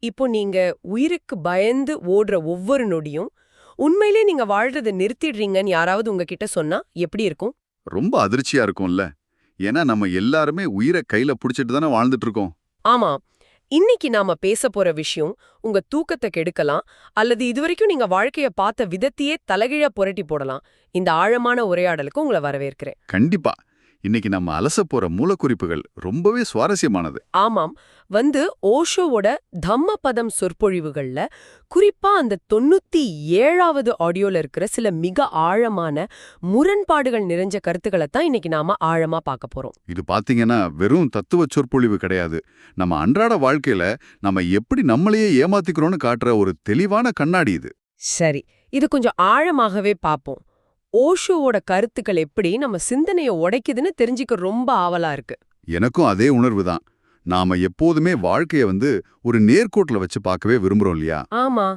இப்போ நீங்க உயிருக்கு பயந்து ஓடுற ஒவ்வொரு நொடியும் உண்மையிலே நீங்க வாழ்றத நிறுத்திடுறீங்கன்னு யாராவது உங்ககிட்ட சொன்னா எப்படி இருக்கும்? ரொம்ப அதிர்ச்சியா இருக்கும்ல. ஏன்னா நம்ம எல்லாருமே உயிரை கையில புடிச்சிட்டு தானே வாழ்ந்துட்டு இருக்கோம். ஆமா. இன்னைக்கு நாம பேசப் போற விஷயம் உங்க தூக்கத்தை கெடுக்கலாம் அல்லது இதுவரைக்கும் நீங்க வாழ்க்கைய பார்த்த விதத்தையே தலைகீழா புரட்டி போடலாம். இந்த ஆழமான உரையாடலுக்கு உங்களை வரவேற்கிறேன். கண்டிப்பா. இன்னைக்கு நம்ம அலசப் போற மூலக்குறிப்புகள் ரொம்பவே சுவாரஸ்யமானது. ஆமாம். ஓஷோவோட தம்மபதம் சொற்பொழிவுகள்ல குறிப்பா அந்த 97வது ஆடியோல இருக்கிற சில மிக ஆழமான முரண்பாடுகள் நிறைஞ்ச கருத்துக்களை தான் இன்னைக்கு நாம ஆழமா பார்க்க போறோம். இது பாத்தீங்கன்னா வெறும் தத்துவ சொற்பொழிவு கிடையாது. நம்ம அன்றாட வாழ்க்கையில நம்ம எப்படி நம்மளையே ஏமாத்திக்கிறோம்னு காட்டுற ஒரு தெளிவான கண்ணாடி இது. சரி, இது கொஞ்சம் ஆழமாகவே பார்ப்போம். ஓஷோவோட கருத்துக்கள் எப்படி நம்ம சிந்தனைய உடைக்குதுன்னு தெரிஞ்சுக்க ரொம்ப ஆவலா இருக்கு. எனக்கும் அதே உணர்வு தான். நாம எப்போதுமே வாழ்க்கைய ஒரு நேர்கோட்டுல வச்சு பார்க்கவே விரும்புறோம் இல்லையா? ஆமா,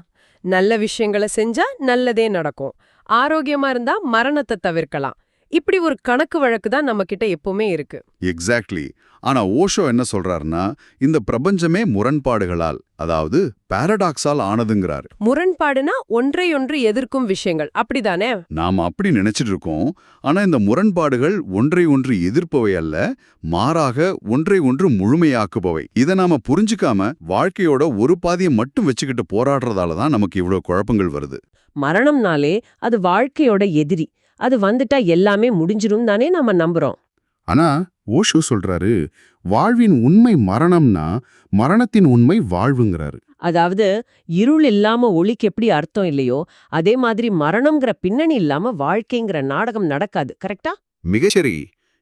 நல்ல விஷயங்களை செஞ்சா நல்லதே நடக்கும், ஆரோக்கியமா இருந்தா மரணத்தை தவிர்க்கலாம், இப்படி ஒரு கணக்கு வழக்கு தான் நம்ம கிட்ட எப்பவுமே இருக்கு. எக்ஸாக்ட்லி. ஆனா ஓஷோ என்ன சொல்றாருன்னா, இந்த பிரபஞ்சமே முரண்பாடுகளால், அதாவது பாரடாக்ஸால் ஆனதுங்கிறாரு. முரண்பாடுனா ஒன்றையொன்று எதிர்க்கும் விஷயங்கள், அப்படிதானே? நாம அப்படி நினைச்சிட்டு இருக்கோம். ஆனா இந்த முரண்பாடுகள் ஒன்றை ஒன்று எதிர்ப்பவை அல்ல, மாறாக ஒன்றை ஒன்று முழுமையாக்குபவை. இதை நாம புரிஞ்சுக்காம வாழ்க்கையோட ஒரு பாதியை மட்டும் வச்சுக்கிட்டு போராடுறதால தான் நமக்கு இவ்வளவு குழப்பங்கள் வருது. மரணம்னாலே அது வாழ்க்கையோட எதிரி, அது வந்துட்டா எல்லாமே முடிஞ்சிரும் தானே நாம நம்புறோம். ஆனா ஓஷோ சொல்றாரு, வாழ்வின் உண்மை மரணம்னா மரணத்தின் உண்மை வாழ்வுங்கிறாரு. அதாவது இருள் இல்லாம ஒளிக்கு எப்படி அர்த்தம் இல்லையோ அதே மாதிரி மரணம்ங்கிற பின்னணி இல்லாம வாழ்க்கைங்கிற நாடகம் நடக்காது. கரெக்டா? மிகச்சரி.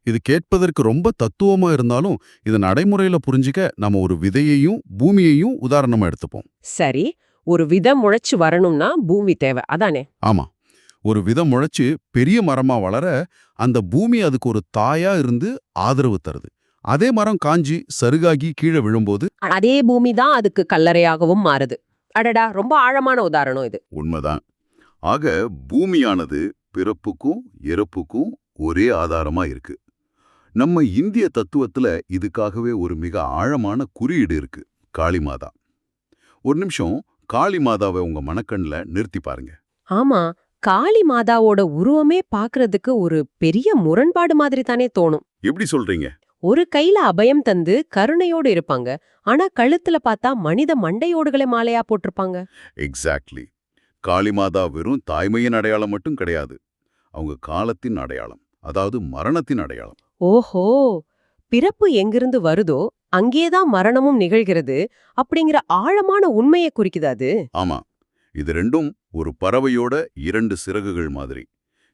இது கேட்பதற்கு ரொம்ப தத்துவமா இருந்தாலும் இதை நடைமுறையில புரிஞ்சுக்க நம்ம ஒரு விதையையும் பூமியையும் உதாரணமா எடுத்துப்போம். சரி, ஒரு விதை முளைச்சு வரணும்னா பூமி தேவை, அதானே? ஆமா, ஒரு விதை முளைச்சு பெரிய மரமா வளர அந்த பூமி அதுக்கு ஒரு தாயா இருந்து ஆதரவு தருது. அதே மரம் காஞ்சி சருகாகி கீழே விழும்போது அதே பூமி தான் அதுக்கு கல்லறையாகவும் மாறுது. அடடா, ரொம்ப ஆழமான உதாரணம் இது. உண்மைதான். ஆக பூமியானது பிறப்புக்கும் இறப்புக்கும் ஒரே ஆதாரமா இருக்கு. நம்ம இந்திய தத்துவத்துல இதுக்காகவே ஒரு மிக ஆழமான குறியீடு இருக்கு, காளிமாதா. ஒரு நிமிஷம் காளி மாதாவை உங்க மனக்கண்ல நிறுத்தி பாருங்க. ஆமா, காளி மாதாவோட உருவமே பாக்குறதுக்கு ஒரு பெரிய முரண்பாடு மாதிரி தானே தோணும். எப்படி சொல்றீங்க? ஒரு கையில அபயம் தந்து கருணையோடு இருப்பாங்க, ஆனா கழுத்துல பார்த்தா மனித மண்டையோடுகளை மாலையா போட்டிருப்பாங்க. எக்ஸாக்ட்லி. காளிமாதா வெறும் தாய்மையின் அடையாளம் மட்டும் கிடையாது, அவங்க காலத்தின் அடையாளம், அதாவது மரணத்தின் அடையாளம். ஓஹோ, பிறப்பு எங்கிருந்து வருதோ அங்கேதான் மரணமும் நிகழ்கிறது அப்படிங்கிற ஆழமான உண்மையை குறிக்குது அது. ஆமா, இது ரெண்டும் ஒரு பறவையோட இரண்டு சிறகுகள் மாதிரி.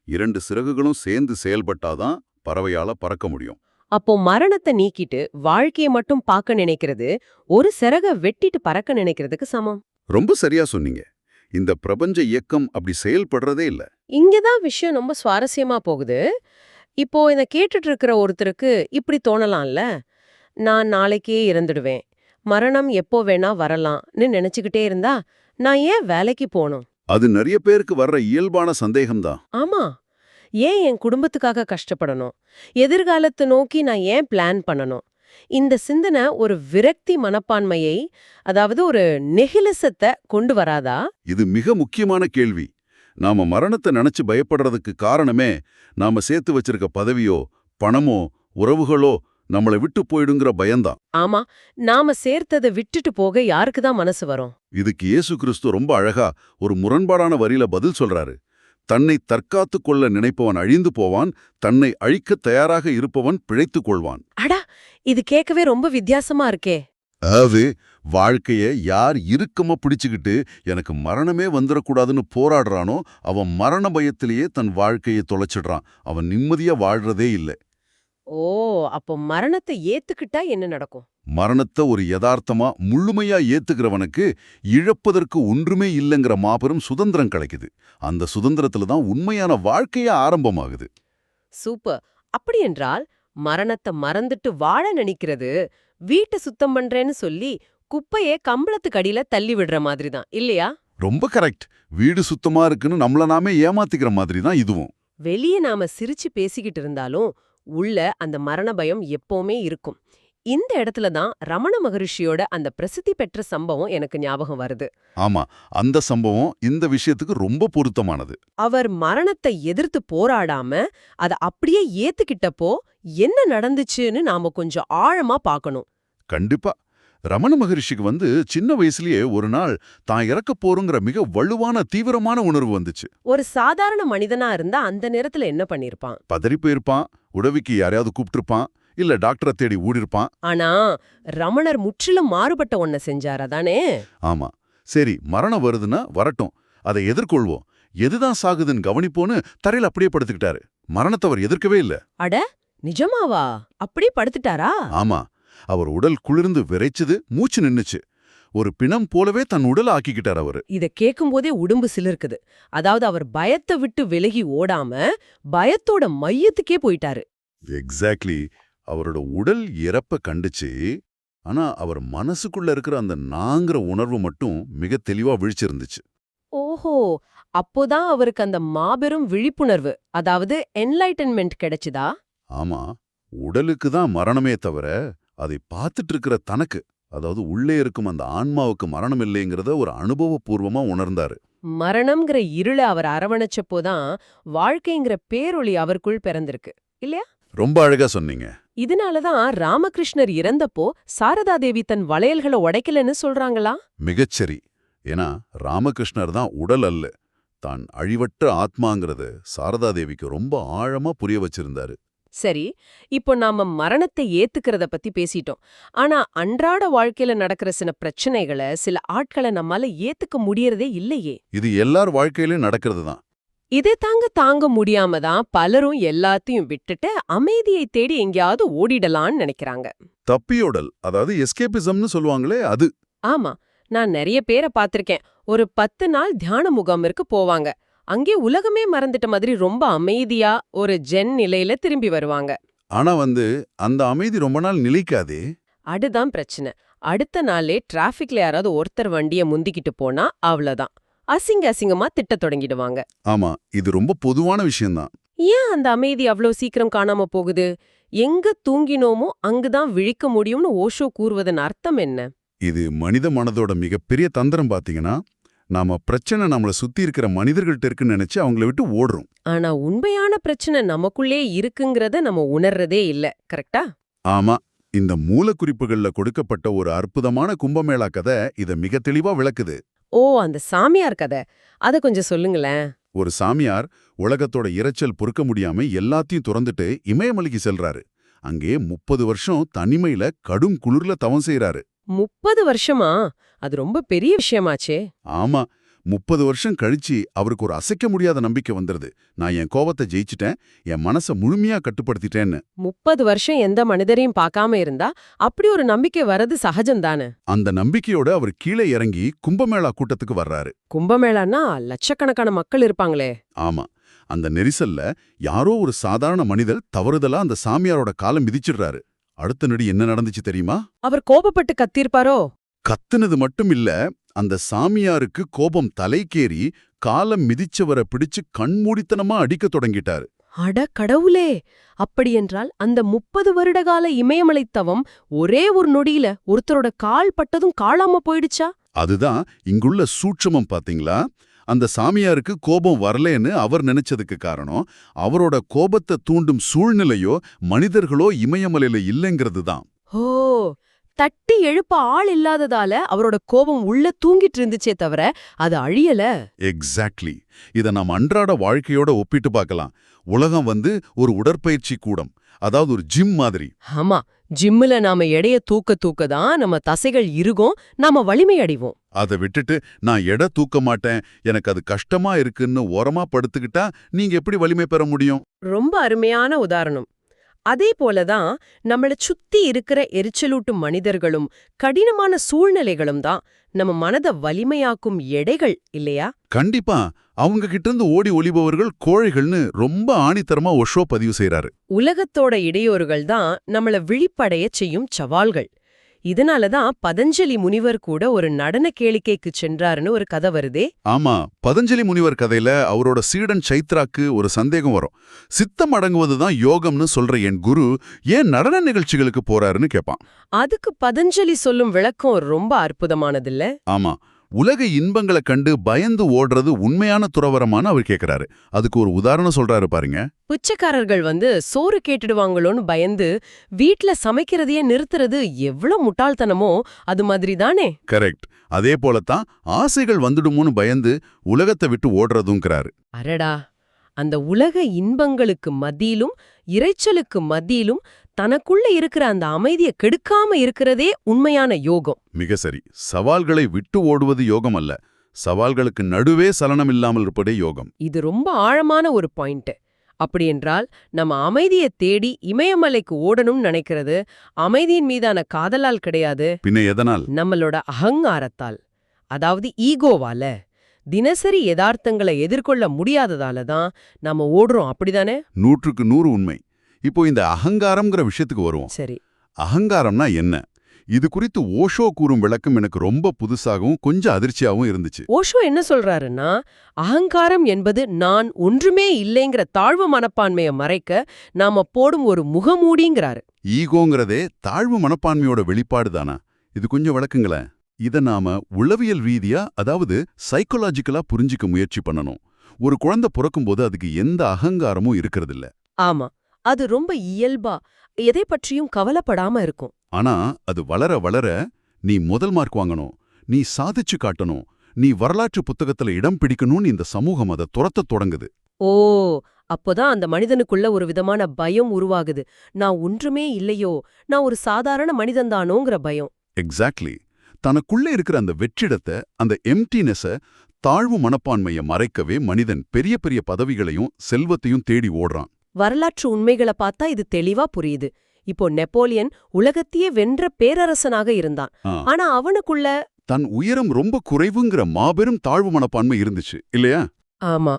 இரண்டு சிறகுகளும் சேர்ந்து செயல்பட்டாதான் பறவையால பறக்க முடியும். அப்போ மரணத்தை நீக்கிட்டு வாழ்க்கையை மட்டும் பார்க்க நினைக்கிறது ஒரு சிறக வெட்டிட்டு பறக்க நினைக்கிறதுக்கு சமம். ரொம்ப சரியா சொன்னீங்க. இந்த பிரபஞ்ச இயக்கம் அப்படி செயல்படுறதே இல்ல. இங்கதான் விஷயம் ரொம்ப சுவாரஸ்யமா போகுது. இப்போ இதை கேட்டுட்டு இருக்கிற ஒருத்தருக்கு இப்படி தோணலாம்ல, நான் நாளைக்கே இறந்துடுவேன், மரணம் எப்போ வேணா வரலாம்னு நினைச்சுக்கிட்டே இருந்தா நான் ஏன் வேலைக்கு போகணும்? அது நிறைய பேருக்கு வர்ற இயல்பான சந்தேகம்தான். ஆமா, ஏன் என் குடும்பத்துக்காக கஷ்டப்படணும்? எதிர்காலத்தை நோக்கி நான் ஏன் பிளான் பண்ணணும்? இந்த சிந்தனை ஒரு விரக்தி மனப்பான்மையை, அதாவது ஒரு நெகிழசத்தை கொண்டு வராதா? இது மிக முக்கியமான கேள்வி. நாம மரணத்தை நினைச்சு பயப்படுறதுக்கு காரணமே நாம சேர்த்து வச்சிருக்க பதவியோ பணமோ உறவுகளோ நம்மளை விட்டு போயிடுங்கிற பயம்தான். ஆமா, நாம சேர்த்ததை விட்டுட்டு போக யாருக்கு தான் மனசு வரும்? இதுக்கு இயேசு கிறிஸ்து ரொம்ப அழகா ஒரு முரண்பாடான வரியில பதில் சொல்றாரு. தன்னை தற்காத்துக் கொள்ள நினைப்பவன் அழிந்து போவான், தன்னை அழிக்கத் தயாராக இருப்பவன் பிழைத்துக் கொள்வான். அடா, இது கேட்கவே ரொம்ப வித்தியாசமா இருக்கே. அதாவது வாழ்க்கைய யார் இறுக்கமா பிடிச்சுக்கிட்டு எனக்கு மரணமே வந்துடக்கூடாதுன்னு போராடுறானோ அவன் மரண பயத்திலேயே தன் வாழ்க்கையை தொலைச்சிடுறான். அவன் நிம்மதியா வாழ்றதே இல்லை. ஓ, அப்போ மரணத்தை ஏத்துக்கிட்டா என்ன நடக்கும்? மரணத்தை ஒரு யதார்த்தமா முழுமையா ஏத்துக்கிறவனுக்கு இழப்பதற்கு ஒன்றுமே இல்லைங்கிற மாபெரும் சுதந்திரம் கிடைக்குது. அந்த சுதந்திரத்துல தான் உண்மையான வாழ்க்கையா ஆரம்பமாகுது. சூப்பர். அப்படி என்றால் மரணத்தை மறந்துட்டு வாழ நினைக்கிறது வீட்டை சுத்தம் பண்றேன்னு சொல்லி குப்பையே கம்பளத்துக்கு அடியில தள்ளி விடுற மாதிரி தான் இல்லையா? ரொம்ப கரெக்ட். வீடு சுத்தமா இருக்குன்னு நம்மள நாமே ஏமாத்திக்கிற மாதிரி தான் இதுவும். வெளியே நாம சிரிச்சு பேசிக்கிட்டு இருந்தாலும் உள்ள அந்த மரண பயம் எப்பவுமே இருக்கும். இந்த இடத்துல தான் ரமண மகரிஷியோட அந்த பிரசித்தி பெற்ற சம்பவம் எனக்கு ஞாபகம் வருது. ஆமா, அந்த சம்பவம் இந்த விஷயத்துக்கு ரொம்ப பொருத்தமானது. அவர் மரணத்தை எதிர்த்து போராடாம அத அப்படியே ஏத்துக்கிட்டப்போ என்ன நடந்துச்சுன்னு நாம கொஞ்சம் ஆழமா பார்க்கணும். கண்டிப்பா. ரமண மகரிஷிக்கு சின்ன வயசுலயே ஒரு நாள் தான் இறக்க போறோங்கிற மிக வலுவான தீவிரமான உணர்வு வந்துச்சு. ஒரு சாதாரண மனிதனா இருந்தா அந்த நேரத்துல என்ன பண்ணிருப்பான்? பதறி போயிருப்பான், உதவிக்கு யாரையாவது கூப்பிட்டிருப்பான், இல்ல டாக்டரை தேடி ஓடிருப்பான். ஆனா ரமணர் முற்றிலும் மாறுபட்ட ஒன்ன செஞ்சார், அதானே? ஆமா, சரி மரணம் வருதுன்னா வரட்டும், அதை எதிர்கொள்வோம், எதுதான் சாகுதுன்னு கவனிப்போன்னு தரையில அப்படியே படுத்துக்கிட்டாரு. மரணத்தை அவர் எதிர்க்கவே இல்ல. அட நிஜமாவா? அப்படியே படுத்துட்டாரா? ஆமா, அவர் உடல் குளிர்ந்து விரைச்சுது, மூச்சு நின்னுச்சு. ஒரு பிணம் போலவே தன் உடலை ஆக்கிக்கிட்டார் அவரு. இத கேக்கும்போதே உடம்பு சிலிர்க்குது. அதாவது அவர் பயத்தை விட்டு விலகி ஓடாம பயத்தோட மையத்துக்கே போயிட்டாரு. எக்ஸாக்ட்லி. அவரோட உடல் இறப்ப கண்டுச்சு, ஆனா அவர் மனசுக்குள்ள இருக்கிற அந்த நாங்கிற உணர்வு மட்டும் மிக தெளிவா விழிச்சிருந்துச்சு. ஓஹோ, அப்போதான் அவருக்கு அந்த மாபெரும் விழிப்புணர்வு, அதாவது என்லைட்டன்மெண்ட் கிடைச்சுதா? ஆமா, உடலுக்கு தான் மரணமே தவிர அதை பார்த்துட்டு இருக்கிற தனக்கு, அதாவது உள்ளே இருக்கும் அந்த ஆன்மாவுக்கு மரணம் இல்லைங்கிறத ஒரு அனுபவபூர்வமா உணர்ந்தாரு. மரணம்ங்கிற இருள அவர் அரவணைச்சப்போதான் வாழ்க்கைங்கிற பேரொளி அவருக்குள் பிறந்திருக்கு, இல்லையா? ரொம்ப அழகா சொன்னீங்க. இதனாலதான் ராமகிருஷ்ணர் இறந்தப்போ சாரதா தேவி தன் வளையல்களை உடைக்கலன்னு சொல்றாங்களா? மிகச்சரி. ஏன்னா ராமகிருஷ்ணர் தான் உடல் அல்ல, தான் அழிவற்ற ஆத்மாங்கிறது சாரதாதேவிக்கு ரொம்ப ஆழமா புரிய வச்சிருந்தாரு. சரி, இப்போ நாம மரணத்தை ஏத்துக்கிறத பத்தி பேசிட்டோம். ஆனா அன்றாட வாழ்க்கையில நடக்கிற சில பிரச்சனைகளை, சில ஆட்களை நம்மால ஏத்துக்க முடியறதே இல்லையே. இது எல்லார் வாழ்க்கையிலும் நடக்கிறது தான். இதை தாங்க முடியாம தான் பலரும் எல்லாத்தையும் விட்டுட்டு அமைதியை தேடி எங்கேயாவது ஓடிடலான்னு நினைக்கிறாங்க. தப்பியோடல், அதாவது எஸ்கேபிசம்னு சொல்லுவாங்களே அது. ஆமா, நான் நிறைய பேரை பார்த்திருக்கேன். ஒரு 10 நாள் தியான முகாமிற்கு போவாங்க. அங்கே உலகமே மறந்துட்ட மாதிரி ரொம்ப அமைதியா ஒரு ஜென் நிலையில திரும்பி வருவாங்க. ஆனா அந்த அமைதி ரொம்ப நாள் நிலைக்காதே. அதுதான் பிரச்சனை. அடுத்த நாளே டிராஃபிக்ல யாராவது ஒருத்தர் வண்டிய முந்திக்கிட்டு போனா அவ்வளவுதான், அசிங்கமா திட்டத் தொடங்கிடுவாங்க. ஆமா, இது ரொம்ப பொதுவான விஷயம்தான். ஏன் அந்த அமைதி அவ்வளோ சீக்கிரம் காணாம போகுது? எங்க தூங்கினோமோ அங்குதான் விழிக்க முடியும்னு ஓஷோ கூறுவதன் அர்த்தம் என்ன? இது மனித மனதோட மிகப்பெரிய தந்திரம். பாத்தீங்கன்னா, நாம பிரச்சனை நம்மள சுத்தி இருக்கிற மனிதர்கள்ட்ட இருக்குன்னு நினைச்சு அவங்கள விட்டு ஓடுறோம். ஆனா உண்மையான பிரச்சனை நமக்குள்ளே இருக்குங்கிறத நம்ம உணர்றதே இல்ல, கரெக்டா? ஆமா, இந்த மூலக்குறிப்புகள்ல கொடுக்கப்பட்ட ஒரு அற்புதமான கும்பமேளா கதை இத மிக தெளிவா விளக்குது. ஓ, அந்த சாமியார் கதை, அத கொஞ்சம் சொல்லுங்களேன். ஒரு சாமியார் உலகத்தோட இரைச்சல் பொறுக்க முடியாம எல்லாத்தையும் துறந்துட்டு இமயமலைக்கு செல்றாரு. அங்கே 30 வருஷம் தனிமையில கடும் குளிர்ல தவம் செய்யறாரு. 30 வருஷமா? அது ரொம்ப பெரிய விஷயமாச்சே. ஆமா, 30 வருஷம் கழிச்சு அவருக்கு ஒரு அசைக்க முடியாத நம்பிக்கை வந்துருது. நான் என் கோபத்தை ஜெயிச்சிட்டேன், என் மனசை முழுமையா கட்டுப்படுத்திட்டேன்னு. 30 வருஷம் எந்த மனிதரையும் பார்க்காம இருந்தா அப்படி ஒரு நம்பிக்கை வரது சகஜம்தானே. அந்த நம்பிக்கையோட அவர் கீழே இறங்கி கும்பமேளா கூட்டத்துக்கு வர்றாரு. கும்பமேளான்னா லட்சக்கணக்கான மக்கள் இருப்பாங்களே. ஆமா, அந்த நெரிசல்ல யாரோ ஒரு சாதாரண மனிதர் தவறுதலா அந்த சாமியாரோட காலம் மிதிச்சிடுறாரு. அடுத்த நொடி என்ன நடந்துச்சு தெரியுமா? அவர் கோபப்பட்டு கத்திருப்பாரோ? கத்துனது மட்டும் இல்ல, அந்த சாமியாருக்கு கோபம் தலைக்கேறி காலம் மிதிச்சவரை பிடிச்சு கண்மூடித்தனமா அடிக்க தொடங்கிட்டாரு. அட கடவுளே! அப்படியென்றால் அந்த 30 வருடகால இமயமலை தவம் ஒரே ஒரு நொடியில ஒருத்தரோட கால் பட்டதும் காணாம போயிடுச்சா? அதுதான் இங்குள்ள சூட்சமம். பாத்தீங்களா? அந்த சாமியாருக்கு கோபம் வரலேன்னு அவர் நினைச்சதுக்கு காரணம் அவரோட கோபத்தை தூண்டும் சூழ்நிலையோ மனிதர்களோ இமயமலையில இல்லைங்கிறது தான். ஓ, தட்டி எழுப்ப ஆள் இல்லாததால அவரோட கோபம் உள்ள தூங்கிட்டு இருந்துச்சே தவிர அது அழியல. எக்ஸாக்ட்லி. இத நாம் அன்றாட வாழ்க்கையோட ஒப்பிட்டு பார்க்கலாம். உலகம் ஒரு உடற்பயிற்சி கூடம், அதாவது ஒரு ஜிம் மாதிரி. ஆமா, ஜிம்முல நாம எடைய தூக்க தான் நம்ம தசைகள் இறுகும், நாம வலிமை அடைவோம். அதை விட்டுட்டு நான் எடை தூக்க மாட்டேன், எனக்கு அது கஷ்டமா இருக்குன்னு ஓரமா படுத்துக்கிட்டா நீங்க எப்படி வலிமை பெற முடியும்? ரொம்ப அருமையான உதாரணம். அதே போலதான் நம்மள சுத்தி இருக்கிற எரிச்சலூட்டும் மனிதர்களும் கடினமான சூழ்நிலைகளும் தான் நம்ம மனதை வலிமையாக்கும் எடைகள், இல்லையா? கண்டிப்பா. அவங்க கிட்ட இருந்து ஓடி ஒளிபவர்கள் கோழைகள்னு ரொம்ப ஆணித்தரமா ஓஷோ பதிவு செய்யறாரு. உலகத்தோட இடையூறுகள் தான் நம்மள விழிப்படைய செய்யும் சவால்கள். இதனாலதான் பதஞ்சலி முனிவர் கூட ஒரு நடன கேளிக்கைக்கு சென்றாருன்னு ஒரு கதை வருதே. ஆமா, பதஞ்சலி முனிவர் கதையில அவரோட சீடன் சைத்ராக்கு ஒரு சந்தேகம் வரும். சித்தம் அடங்குவதுதான் யோகம்னு சொல்ற என் குரு ஏன் நடன நிகழ்ச்சிகளுக்கு போறாருன்னு கேட்பான். அதுக்கு பதஞ்சலி சொல்லும் விளக்கம் ரொம்ப அற்புதமானதில்ல. ஆமா, உலக இன்பங்களை கண்டு பயந்து ஓடுறது உண்மையான துறவரமான அவர் கேக்குறாரு. அதுக்கு ஒரு உதாரணம் சொல்றாரு பாருங்க. பிச்சைக்காரர்கள் சோறு கேட்டுடுவாங்களோன்னு பயந்து வீட்ல சமைக்கிறதையே நிறுத்துறது எவ்வளவு முட்டாள்தனமோ அது மாதிரி தானே. கரெக்ட். அதே போலத்தான் ஆசைகள் வந்துடுமோன்னு பயந்து உலகத்தை விட்டு ஓடுறதுங்கிறாரு. அரடா, அந்த உலக இன்பங்களுக்கு மத்தியிலும் இரைச்சலுக்கு மத்தியிலும் தனக்குள்ள இருக்கிற அந்த அமைதியை கெடுக்காம இருக்கிறதே உண்மையான யோகம். மிக சரி. சவால்களை விட்டு ஓடுவது யோகம் அல்ல, சவால்களுக்கு நடுவே சலனம் இல்லாமல் இருப்பதே யோகம். இது ரொம்ப ஆழமான ஒரு பாயிண்ட். அப்படியென்றால் நம்ம அமைதியை தேடி இமயமலைக்கு ஓடணும்னு நினைக்கிறது அமைதியின் மீதான காதலால் கிடையாது. பின்ன எதனால்? நம்மளோட அகங்காரத்தால், அதாவது ஈகோவால. தினசரி யதார்த்தங்களை எதிர்கொள்ள முடியாததால தான் நாம ஓடுறோம், அப்படிதானே? 100க்கு 100 உண்மை. இப்போ இந்த அகங்காரம்ங்கிற விஷயத்துக்கு வருவோம். சரி, அகங்காரம்னா என்ன? இது குறித்து ஓஷோ கூறும் விளக்கம் எனக்கு ரொம்ப புதுசாகவும் கொஞ்சம் அதிர்ச்சியாகவும் இருந்துச்சு. ஓஷோ என்ன சொல்றாருன்னா, அகங்காரம் என்பது நான் ஒன்றுமே இல்லைங்கிற தாழ்வு மனப்பான்மையை மறைக்க நாம போடும் ஒரு முகமூடிங்கிறாரு. ஈகோங்கிறதே தாழ்வு மனப்பான்மையோட வெளிப்பாடு தானா? இது கொஞ்சம் விளக்குங்களேன். இதை நாம உளவியல் ரீதியா, அதாவது சைக்கோலாஜிக்கலா புரிஞ்சிக்க முயற்சி பண்ணணும். ஒரு குழந்தை பிறக்கும்போது அதுக்கு எந்த அகங்காரமும் இருக்கிறதில்ல. ஆமா, அது ரொம்ப இயல்பா எதை பற்றியும் கவலைப்படாம இருக்கும். ஆனா அது வளர வளர நீ முதல் மார்க் வாங்கணும், நீ சாதிச்சு காட்டணும், நீ வரலாற்று புத்தகத்துல இடம் பிடிக்கணும்னு இந்த சமூகம் அதை துரத்தத் தொடங்குது. ஓ, அப்போதான் அந்த மனிதனுக்குள்ள ஒரு விதமான பயம் உருவாகுது. நான் ஒன்றுமே இல்லையோ, நான் ஒரு சாதாரண மனிதன்தானோங்கிற பயம். எக்ஸாக்ட்லி. தனக்குள்ள இருக்கிற அந்த வெற்றிடத்தை, அந்த எம்டினஸ, தாழ்வு மனப்பான்மைய மறைக்கவே மனிதன் பெரிய பெரிய பதவிகளையும் செல்வத்தையும் தேடி ஓடுறான். வரலாற்று உண்மைகளை பார்த்தா இது தெளிவா புரியுது. இப்போ நெப்போலியன் உலகத்தையே வென்ற பேரரசனாக இருந்தான். ஆனா அவனுக்குள்ள தன் உயரம் ரொம்ப குறைவுங்கிற மாபெரும் தாழ்வு மனப்பான்மை இருந்துச்சு இல்லையா? ஆமா.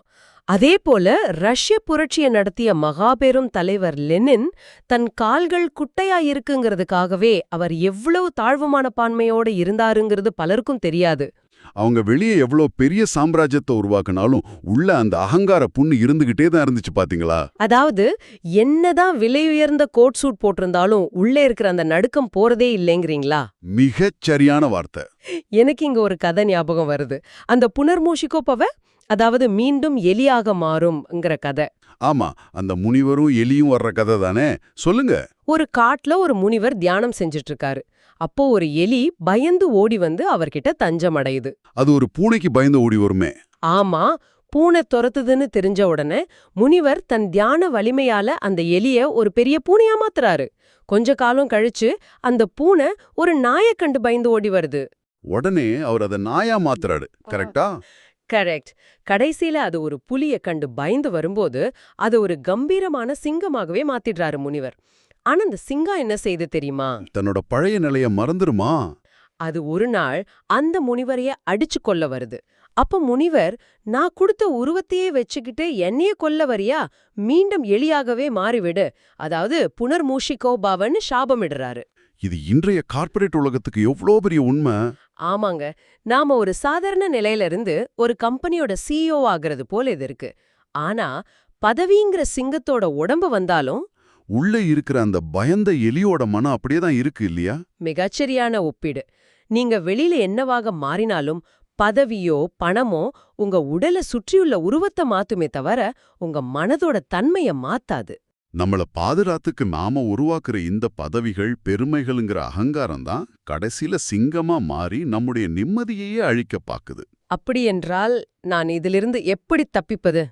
அதே போல ரஷ்ய புரட்சியை நடத்திய மகாபெரும் தலைவர் லெனின் தன் கால்கள் குட்டையாயிருக்குங்கிறதுக்காகவே அவர் எவ்வளவு தாழ்வு மனப்பான்மையோட இருந்தாருங்கிறது பலருக்கும் தெரியாது. அவங்க வெளியே எவ்வளோ பெரிய சாம்ராஜ்யத்தை உருவாக்குனாலும் உள்ள அந்த அகங்கார புண்ணு இருந்துகிட்டே தான் இருந்துச்சு பாத்தீங்களா? அதாவது என்னதான் விலை உயர்ந்த கோட் சூட் போட்டிருந்தாலும் உள்ளே இருக்கிற அந்த நடுக்கம் போறதே இல்லைங்கிறீங்களா? மிகச் சரியான வார்த்தை. எனக்கு இங்க ஒரு கதை ஞாபகம் வருது. அந்த புனர்மூஷிகோபவ, அதாவது மீண்டும் எலியாக மாறும்ங்கிற கதை. ஆமா, அந்த முனிவரும் எலியும் வர்ற கதை தானே, சொல்லுங்க. ஒரு காட்டுல ஒரு முனிவர் தியானம் செஞ்சுட்டு இருக்காரு. அப்போ ஒரு எலி பயந்து ஓடி வந்து அவர்கிட்ட தஞ்சம் அடையுது. அது ஒரு பூனைக்கு பயந்து ஓடி வருமே. ஆமா, பூனை துரத்துதுன்னு தெரிஞ்ச உடனே முனிவர் தன் தியான வலிமையால அந்த எலிய ஒரு பெரிய பூனையா மாத்துறாரு. கொஞ்ச காலம் கழிச்சு அந்த பூனை ஒரு நாயை கண்டு பயந்து ஓடி வருது. உடனே அவர் அதை நாயா மாத்துறாரு. கரெக்டா? கரெக்ட். கடைசியில அது ஒரு புலிய கண்டு பயந்து வரும்போது அது ஒரு கம்பீரமான சிங்கமாகவே மாத்திடுறாரு முனிவர். ஆனா அந்த சிங்கம் என்ன செய்து தெரியுமா? தன்னோட பழைய நிலைய மறந்துருமா? அது ஒரு நாள் அந்த முனிவரைய அடிச்சு கொல்ல வருது. அப்ப முனிவர், நான் கொடுத்த உருவத்தையே வச்சுக்கிட்டு என்னைய கொல்ல வரியா, மீண்டும் எலியாகவே மாறிவிடு, அதாவது புனர்மூஷிகோபாவன்னு சாபமிடுறாரு. இது இன்றைய கார்ப்பரேட் உலகத்துக்கு எவ்வளோ பெரிய உண்மை. ஆமாங்க, நாம ஒரு சாதாரண நிலையில இருந்து ஒரு கம்பெனியோட சிஇஓ ஆகிறது போல இது இருக்கு. ஆனா பதவிங்கிற சிங்கத்தோட உடம்பு வந்தாலும் உள்ள இருக்கிற அந்த பயந்த எலியோட மனம் அப்படியே தான் இருக்கு இல்லையா? மிகச்சரியான ஒப்பீடு. நீங்க வெளியில என்னவாக மாறினாலும் பதவியோ பணமோ உங்க உடலை சுற்றியுள்ள உருவத்தை மாத்துமே தவிர உங்க மனதோட தன்மைய மாத்தாது. நம்மள பாதுகாத்துக்கு நாம உருவாக்குற இந்த பதவிகள், பெருமைகள்ங்கிற அகங்காரம் தான் கடைசியில சிங்கமா மாறி நம்முடைய நிம்மதியையே அழிக்க பாக்குது. அப்படியென்றால் நான் இதிலிருந்து எப்படி தப்பிப்பது?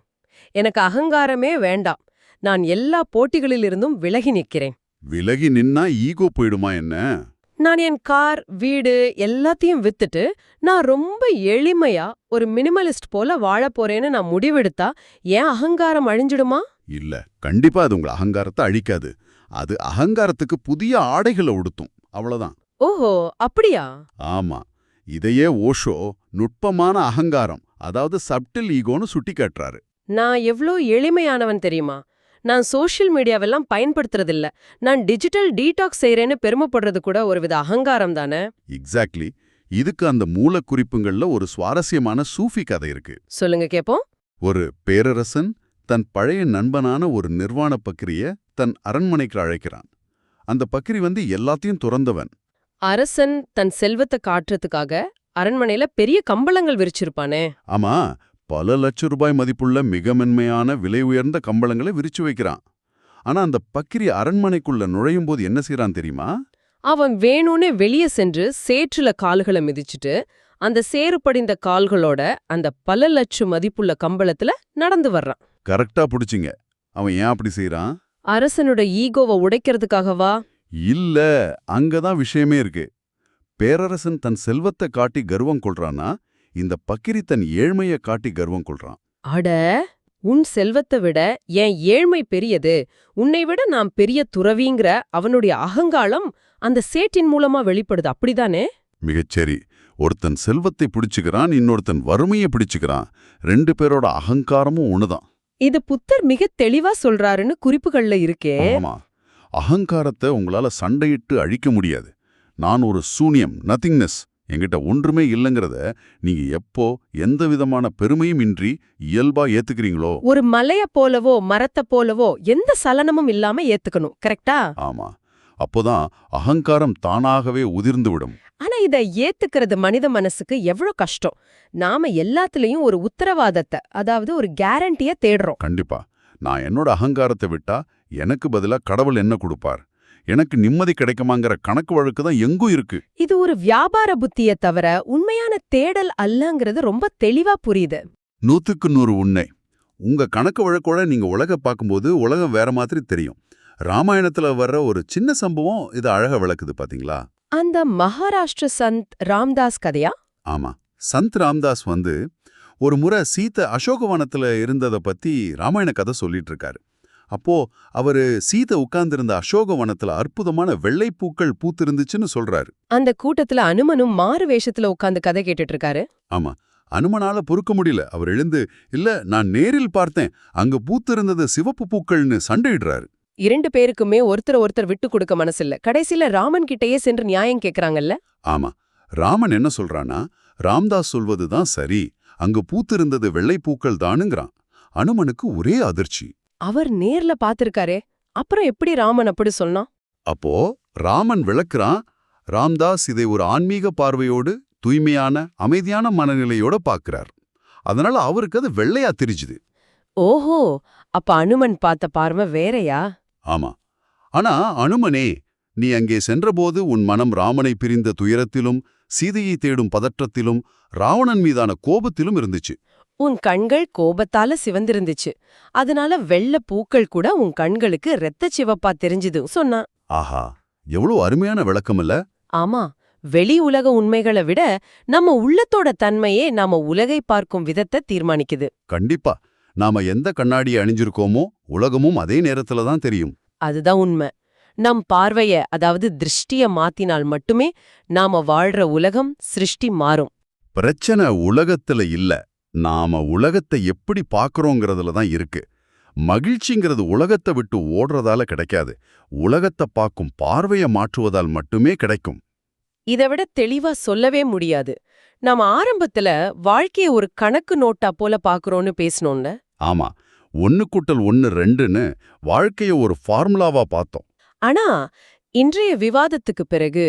எனக்கு அகங்காரமே வேண்டாம். நான் எல்லா போட்டிகளிலிருந்தும் விலகி நிற்கிறேன். விலகி நின்னா ஈகோ போயிடுமா என்ன? நான் என் கார், வீடு எல்லாத்தையும் வித்துட்டு நான் ரொம்ப எளிமையா ஒரு மினிமலிஸ்ட் போல வாழப் போறேன்னு நான் முடிவெடுத்தா ஏன் அகங்காரம் அழிஞ்சிடுமா? இல்ல, கண்டிப்பா அது உங்க அகங்காரத்தை அழிக்காது. அது அகங்காரத்துக்கு புதிய ஆடைகளை உடுத்தும், அவ்வளவுதான். ஓஹோ, அப்படியா? ஆமா, இதையே ஓஷோ நுட்பமான அகங்காரம், அதாவது சப்டில் ஈகோன்னு சுட்டி காட்டுறாரு. நான் எவ்ளோ எளிமையானவன் தெரியுமா? நான் சோஷியல் மீடியாவெல்லாம் பயன்படுத்துறதில்ல. நான் டிஜிட்டல் டீடாக்ஸ் செய்றேன்னு பெருமைப்படுறது கூட ஒருவித அகங்காரம் தானே. எக்ஸாக்ட்லி. இதுக்கு அந்த மூலக்குறிப்புங்கள்ல ஒரு சுவாரஸ்யமான சூஃபி கதை இருக்கு. சொல்லுங்க கேப்போம். ஒரு பேரரசன் தன் பழைய நண்பனான ஒரு நிர்வாண பக்கிரிய தன் அரண்மனைக்கு அழைக்கிறான். அந்த பக்கிரி எல்லாத்தையும் துறந்தவன். அரசன் தன் செல்வத்தை காட்டுறதுக்காக அரண்மனையில பெரிய கம்பளங்கள் விரிச்சிருப்பானே. ஆமா, பல லட்சம் ரூபாய் மதிப்புள்ள மிக மென்மையான விலை உயர்ந்த கம்பளங்களை விரிச்சு வைக்கிறான். ஆனா அந்த பக்கிரி அரண்மனைக்குள்ள நுழையும் போது என்ன செய்றான் தெரியுமா? அவன் வேணும்னே வெளியே சென்று சேற்றுல கால்களை மிதிச்சுட்டு அந்த சேறு படிந்த கால்களோட அந்த பல லட்சம் மதிப்புள்ள கம்பளத்துல நடந்து வர்றான். கரெக்டா புடிச்சிங்க. அவன் ஏன் அப்படி செய்றான்? அரசனோட ஈகோவை உடைக்கிறதுக்காகவா? இல்ல, அங்கதான் விஷயமே இருக்கு. பேரரசன் தன் செல்வத்தை காட்டி கர்வம் கொள்றானா, இந்த பக்கிரி தன் ஏழ்மையை காட்டி கர்வம் கொள்றான். அட, உன் செல்வத்தை விட என் ஏழ்மை பெரியது, உன்னை விட நான் பெரிய துறவிங்கிற அவனுடைய அகங்காரம் அந்த சேற்றின் மூலமா வெளிப்படுது, அப்படிதானே? மிகச்சரி. ஒருத்தன் செல்வத்தை பிடிச்சுக்கிறான், இன்னொருத்தன் வறுமையை பிடிச்சுக்கிறான். 2 பேரோட அகங்காரமும் ஒண்ணுதான். இது புத்தர் மிக தெளிவா சொல்றாருன்னு குறிப்புகள்ல இருக்கே. ஆமா, அகங்காரத்தை உங்களால சண்டையிட்டு அழிக்க முடியாது. நான் ஒரு சூன்யம், நத்திங்னஸ், என்கிட்ட ஒன்றுமே இல்லைங்கிறத நீங்க எப்போ எந்த விதமான பெருமையும் இன்றி இயல்பா ஏத்துக்கிறீங்களோ, ஒரு மலைய போலவோ மரத்தை போலவோ எந்த சலனமும் இல்லாம ஏத்துக்கணும், கரெக்டா? ஆமா, அப்போதான் அகங்காரம் தானாகவே உதிர்ந்து விடும். ஆனா இத ஏத்துக்கிறது மனித மனசுக்கு எவ்வளவு கஷ்டம். நாம எல்லாத்துலயும் ஒரு உத்தரவாதத்தை, அதாவது ஒரு கேரண்டிய தேடுறோம். கண்டிப்பா. நான் என்னோட அகங்காரத்தை விட்டா எனக்கு பதிலா கடவுள் என்ன கொடுப்பார், எனக்கு நிம்மதி கிடைக்குமாங்கிற கணக்கு வழக்கு தான் எங்கும் இருக்கு. இது ஒரு வியாபார புத்திய தவிர உண்மையான தேடல் அல்லங்கிறது ரொம்ப தெளிவா புரியுது. 100க்கு 100 உண்மை. உங்க கணக்கு வழக்கோட நீங்க உலக பார்க்கும்போது உலகம் வேற மாதிரி தெரியும். ராமாயணத்துல வர்ற ஒரு சின்ன சம்பவம் இது அழகா விளக்குது, பாத்தீங்களா? அந்த மகாராஷ்டிர சந்த் ராம்தாஸ் கதையா? ஆமா, சந்த் ராம்தாஸ் ஒரு முறை சீத்தை அசோகவனத்துல இருந்ததை பத்தி ராமாயண கதை சொல்லிட்டு இருக்காரு. அப்போ அவரு சீதை உட்கார்ந்திருந்த அசோகவனத்துல அற்புதமான வெள்ளைப்பூக்கள் பூத்திருந்துச்சுன்னு சொல்றாரு. அந்த கூட்டத்துல அனுமனும் மாறு வேஷத்துல உட்கார்ந்து கதை கேட்டுட்டு இருக்காரு. ஆமா, அனுமனால பொறுக்க முடியல. அவர் எழுந்து, இல்ல நான் நேரில் பார்த்தேன், அங்க பூத்திருந்தது சிவப்பு பூக்கள்னு சண்டையிடுறாரு. 2 பேருக்குமே ஒருத்தர் விட்டு கொடுக்க மனசில்ல. கடைசியில ராமன் கிட்டயே சென்று நியாயம் கேக்குறாங்கல்ல. ஆமா, ராமன் என்ன சொல்றானா, ராம்தாஸ் சொல்வதுதான் சரி, அங்கு பூத்திருந்தது வெள்ளைப்பூக்கள் தானுங்கிறான். அனுமனுக்கு ஒரே அதிர்ச்சி. அவர் நேர்ல பாத்திருக்காரே, அப்புறம் எப்படி ராமன் அப்படி சொன்னான்? அப்போ ராமன் விளக்குறான், ராம்தாஸ் இதை ஒரு ஆன்மீக பார்வையோடு தூய்மையான அமைதியான மனநிலையோட பார்க்கிறார். அதனால அவருக்கு அது வெள்ளையா தெரிஞ்சுது. ஓஹோ, அப்ப அனுமன் பார்த்த பார்வை வேறயா? ஆமா, ஆனா அனுமனே, நீ அங்கே சென்றபோது உன் மனம் ராமனை பிரிந்த துயரத்திலும் சீதையை தேடும் பதற்றத்திலும் ராவணன் மீதான கோபத்திலும் இருந்துச்சு. உன் கண்கள் கோபத்தால சிவந்திருந்துச்சு, அதனால வெள்ளை பூக்கள் கூட உன் கண்களுக்கு இரத்த சிவப்பா தெரிஞ்சுது சொன்னான். ஆஹா, எவ்வளவு அருமையான விளக்கம் இல்ல? ஆமா, வெளி உலக உண்மைகளை விட நம்ம உள்ளத்தோட தன்மையே நாம உலகை பார்க்கும் விதத்தை தீர்மானிக்குது. கண்டிப்பா. நாம எந்த கண்ணாடியை அணிஞ்சிருக்கோமோ உலகமும் அதே நேரத்துல தான் தெரியும். அதுதான் உண்மை. நம் பார்வைய, அதாவது திருஷ்டிய மாத்தினால் மட்டுமே நாம வாழ்ற உலகம் சிருஷ்டி மாறும். பிரச்சனை உலகத்துல இல்ல, நாம உலகத்தை எப்படி பார்க்கறோங்கிறதுல தான் இருக்கு. மகிழ்ச்சிங்கிறது உலகத்தை விட்டு ஓடுறதால கிடைக்காது, உலகத்தை பார்க்கும் பார்வையை மாற்றுவதால் மட்டுமே கிடைக்கும். இதை விட தெளிவா சொல்லவே முடியாது. நாம ஆரம்பத்துல வாழ்க்கைய ஒரு கணக்கு நோட்டா போல பாக்குறோம்னு பேசணும்ல. ஆமா, 1+1 2ன்னு வாழ்க்கைய ஒரு ஃபார்முலாவா பார்த்தோம். ஆனா இன்றைய விவாதத்துக்கு பிறகு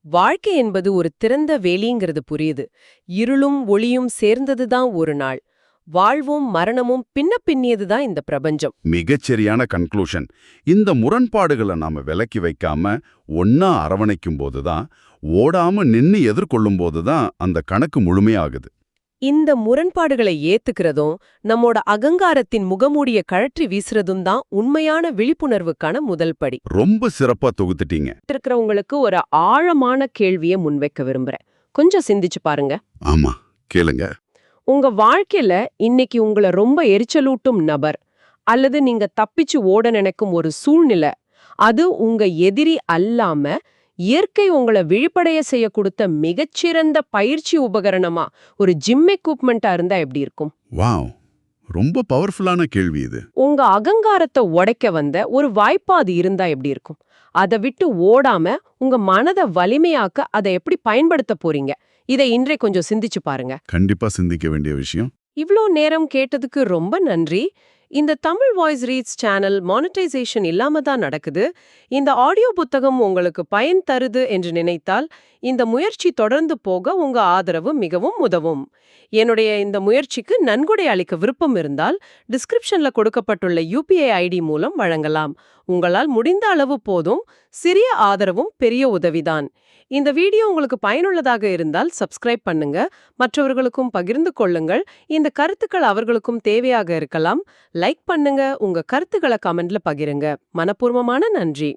வாழ்க்கை என்பது ஒரு திறந்த வேலிங்கிறது புரியுது. இருளும் ஒளியும் சேர்ந்ததுதான் ஒரு நாள். வாழ்வும் மரணமும் பின்ன பின்னியதுதான் இந்த பிரபஞ்சம். மிகச்சரியான கன்க்ளூஷன். இந்த முரண்பாடுகளை நாம விலக்கி வைக்காம ஒன்னா அரவணைக்கும் போதுதான், ஓடாம நின்னு எதிர்கொள்ளும் போதுதான் அந்த கணக்கு முழுமையாகுது. இந்த முரண்பாடுகளை ஏத்துக்கிறதும் நம்மோட அகங்காரத்தின் முகமூடிய கழற்றி வீசுறதும் தான் உண்மையான விழிப்புணர்வுக்கான முதல் படி. ரொம்ப சிறப்பா தொகுத்துட்டீங்க. இருக்கிறவங்களுக்கு ஒரு ஆழமான கேள்வியை முன்வைக்க விரும்புறேன். கொஞ்சம் சிந்திச்சு பாருங்க. ஆமா, கேளுங்க. உங்க வாழ்க்கையில இன்னைக்கு உங்களை ரொம்ப எரிச்சலூட்டும் நபர் அல்லது நீங்க தப்பிச்சு ஓட நினைக்கும் ஒரு சூழ்நிலை, அது உங்க எதிரி அல்லாம இயற்கை உங்களை விழிப்படைய செய்ய கொடுத்த மிகச்சிறந்த பயிற்சி உபகரணமா ஒரு ஜிம் எக்யூப்மெண்டா இருந்தா எப்படி இருக்கும்? வாவ், ரொம்ப பவர்ஃபுல்லான கேள்வி இது. உங்க அகங்காரத்தை உடைக்க வந்த ஒரு வாய்ப்பா அது இருந்தா எப்படி இருக்கும்? அதை விட்டு ஓடாம உங்க மனதை வலிமையாக்க அதை எப்படி பயன்படுத்த போறீங்க? இதை இன்றே கொஞ்சம் சிந்திச்சு பாருங்க. கண்டிப்பா சிந்திக்க வேண்டிய விஷயம். இவ்ளோ நேரம் கேட்டதுக்கு ரொம்ப நன்றி. இந்த Tamil voice reads channel monetisation இல்லாம தான் நடக்குது. இந்த ஆடியோ புத்தகம் உங்களுக்கு பயன் தருது என்று நினைத்தால் இந்த முயற்சி தொடர்ந்து போக உங்க ஆதரவு மிகவும் உதவும். என்னுடைய இந்த முயற்சிக்கு நன்கொடை அளிக்க விருப்பம் இருந்தால் டிஸ்கிரிப்ஷன்ல கொடுக்கப்பட்டுள்ள UPI ஐடி மூலம் வழங்கலாம். உங்களால் முடிந்த அளவு போதும். சிறிய ஆதரவும் பெரிய உதவிதான். இந்த வீடியோ உங்களுக்கு பயனுள்ளதாக இருந்தால் சப்ஸ்கிரைப் பண்ணுங்க, மற்றவர்களுக்கும் பகிர்ந்து கொள்ளுங்கள். இந்த கருத்துக்கள் அவர்களுக்கும் தேவையாக இருக்கலாம். லைக் பண்ணுங்க, உங்க கருத்துக்களை கமெண்ட்ல பகிருங்க. மனப்பூர்வமான நன்றி.